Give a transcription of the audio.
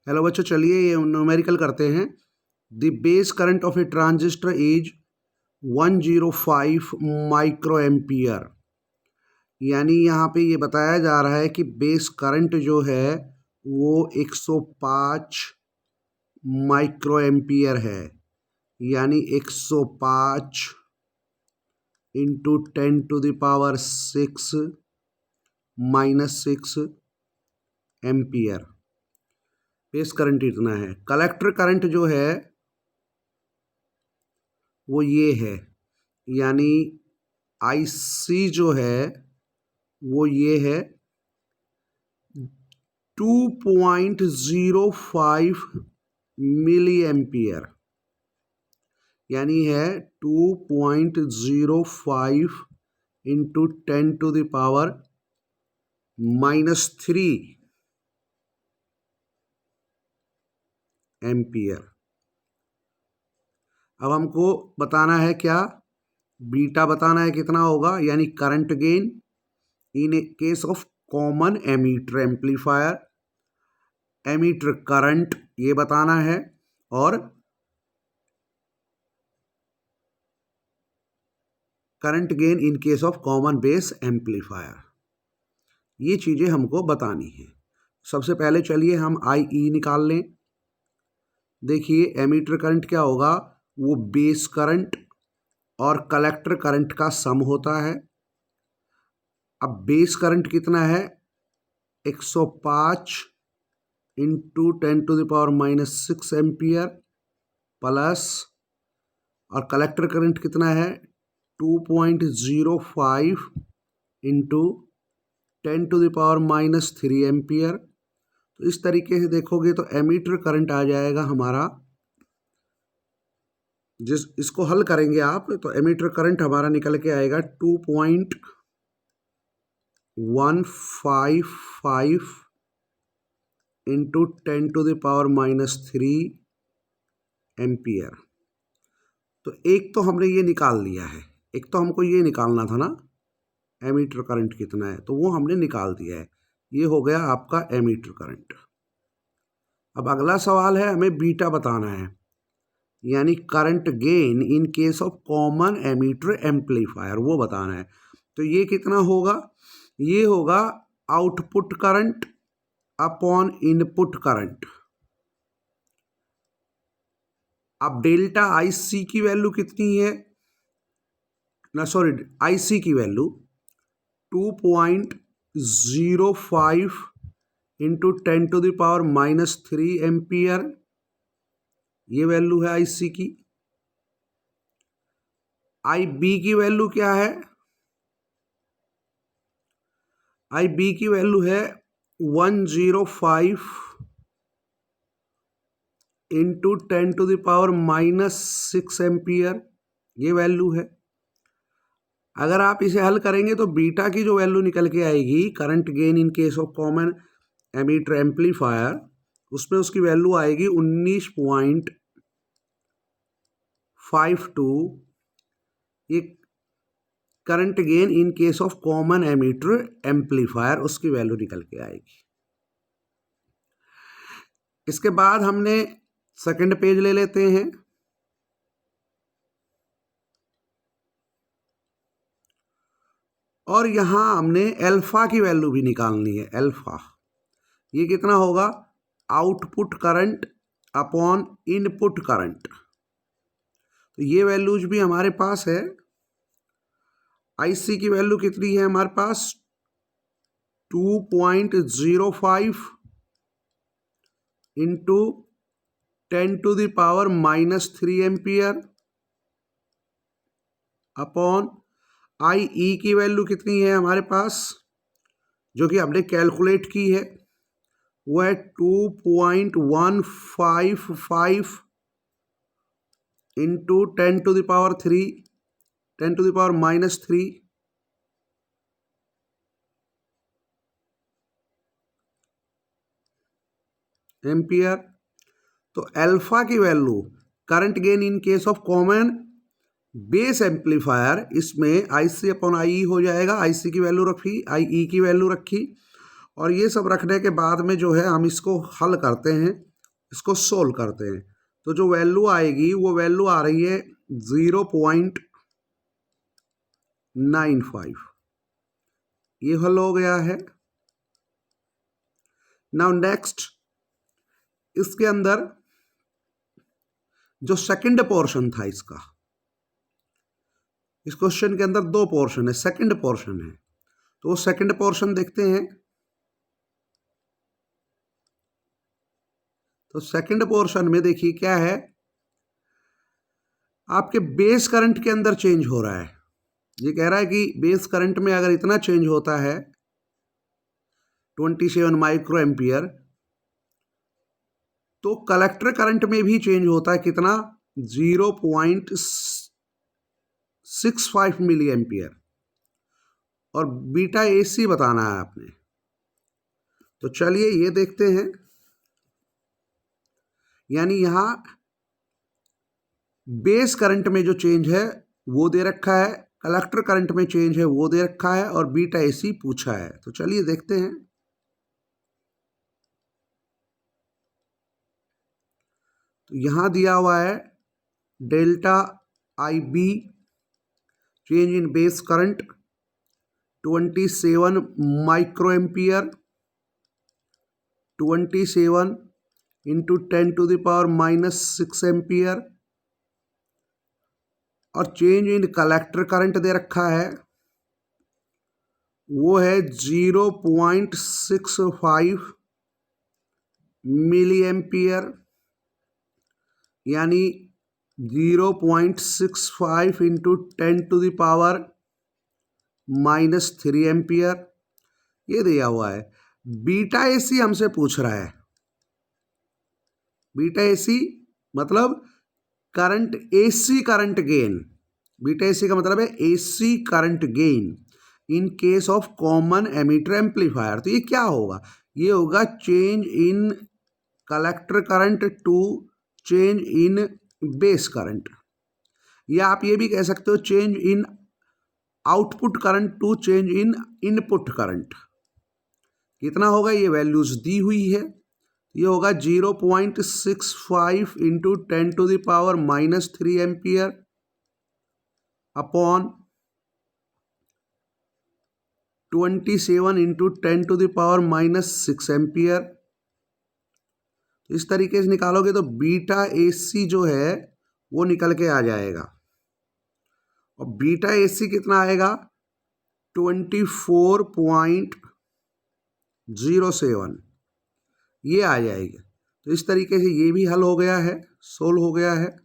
Hello बच्चों, चलिए ये न्यूमेरिकल करते हैं। The base current of A transistor is 105 micro ampere. यानी यहाँ पे ये बताया जा रहा है कि बेस करंट जो है वो 105 माइक्रो एम्पियर है। यानी 105 इंटू 10⁻⁶ -6 एम्पियर बेस करंट इतना है। कलेक्टर करंट जो है वो ये है, यानी IC जो है वो ये है 2.05 मिली एम्पियर, यानी है 2.05 इंटू 10⁻³ एम्पियर। अब हमको बताना है क्या, बीटा बताना है कितना होगा, यानी current gain in a case of common emitter amplifier. Emitter current ये बताना है और current gain in case of common base amplifier, ये चीज़ें हमको बतानी है। सबसे पहले चलिए हम IE निकाल लें। देखिए एमीटर करंट क्या होगा, वो बेस करंट और कलेक्टर करंट का सम होता है। अब बेस करंट कितना है, 105 इंटू 10⁻⁻6 एम्पियर प्लस, और कलेक्टर करंट कितना है 2.05 इंटू 10⁻³ एम्पियर। तो इस तरीके से देखोगे तो एमीटर करंट आ जाएगा हमारा, इसको हल करेंगे आप तो एमीटर करंट हमारा निकल के आएगा 2.155 इंटू 10⁻³ एम्पियर। तो एक तो हमने ये निकाल लिया है, एक तो हमको ये निकालना था ना एमीटर करंट कितना है, तो वो हमने निकाल दिया है। ये हो गया आपका एमीटर करंट। अब अगला सवाल है, हमें बीटा बताना है, यानी current gain in case of common emitter amplifier, वो बताना है। तो ये कितना होगा, ये होगा output current upon input current. अब डेल्टा IC की वैल्यू कितनी है ना, सॉरी IC की वैल्यू 2.05 इंटू 10⁻³ एम्पियर, ये वैल्यू है IC की। IB की वैल्यू क्या है, IB की वैल्यू है 105 इंटू 10⁻⁻6 एम्पियर, ये वैल्यू है। अगर आप इसे हल करेंगे तो बीटा की जो वैल्यू निकल के आएगी, current gain in case of common emitter amplifier, उसमें उसकी वैल्यू आएगी 19.52। ये current gain in case of common emitter amplifier, उसकी वैल्यू निकल के आएगी। इसके बाद हमने सेकंड पेज ले लेते हैं। और यहां हमने अल्फा की वैल्यू भी निकालनी है। अल्फा ये कितना होगा, output current upon input current. तो ये वैल्यूज भी हमारे पास है। IC की वैल्यू कितनी है हमारे पास, 2.05 इंटू 10⁻³ एम्पियर अपॉन IE की वैल्यू कितनी है हमारे पास, जो कि हमने कैलकुलेट की है, वो है 2.155 इंटू 10⁻³ एम्पियर। तो अल्फा की value current gain in case of common base amplifier, इसमें IC अपॉन IE हो जाएगा। IC की वैल्यू रखी, IE की वैल्यू रखी, और ये सब रखने के बाद में जो है हम इसको हल करते हैं। इसको सोल्व करते हैं तो जो वैल्यू आएगी वो वैल्यू आ रही है 0.95। ये हल हो गया है। नाउ नेक्स्ट, इसके अंदर जो सेकंड पोर्शन था इसका, इस क्वेश्चन के अंदर दो पोर्शन है, सेकंड पोर्शन है, तो वो सेकंड पोर्शन देखते हैं। तो सेकंड पोर्शन में देखिए क्या है, आपके बेस करंट के अंदर चेंज हो रहा है। ये कह रहा है कि बेस करंट में अगर इतना चेंज होता है 27 माइक्रो एम्पियर, तो कलेक्टर करंट में भी चेंज होता है कितना, 0.65 मिली एम्पियर, और बीटा एसी बताना है आपने। तो चलिए ये देखते हैं, यानी यहां बेस करंट में जो चेंज है वो दे रखा है, कलेक्टर करंट में चेंज है वो दे रखा है, और बीटा एसी पूछा है। तो चलिए देखते हैं। तो यहां दिया हुआ है delta I B change in base current 27 micro ampere, 27 into 10⁻⁻6 ampere, और चेंज इन कलेक्टर करंट दे रखा है वो है 0.65 मिली एम्पियर, यानी 0.65 इंटू 10⁻⁻3 एम्पियर ये दिया हुआ है। बीटा एसी हमसे पूछ रहा है। बीटा एसी मतलब current, AC current gain. Beta AC का मतलब है AC current gain in case of common emitter amplifier. तो ये क्या होगा, ये होगा change in collector current to change in base current, या आप ये भी कह सकते हो change in output current to change in input current. कितना होगा, ये वैल्यूज दी हुई है। ये होगा 0.65 into 10⁻⁻3 ampere upon 27 into 10⁻⁻6 ampere. इस तरीके से निकालोगे तो बीटा एसी जो है वो निकल के आ जाएगा, और बीटा एसी कितना आएगा, 24.07 ये आ जाएगी। तो इस तरीके से ये भी हल हो गया है, सोल्व हो गया है।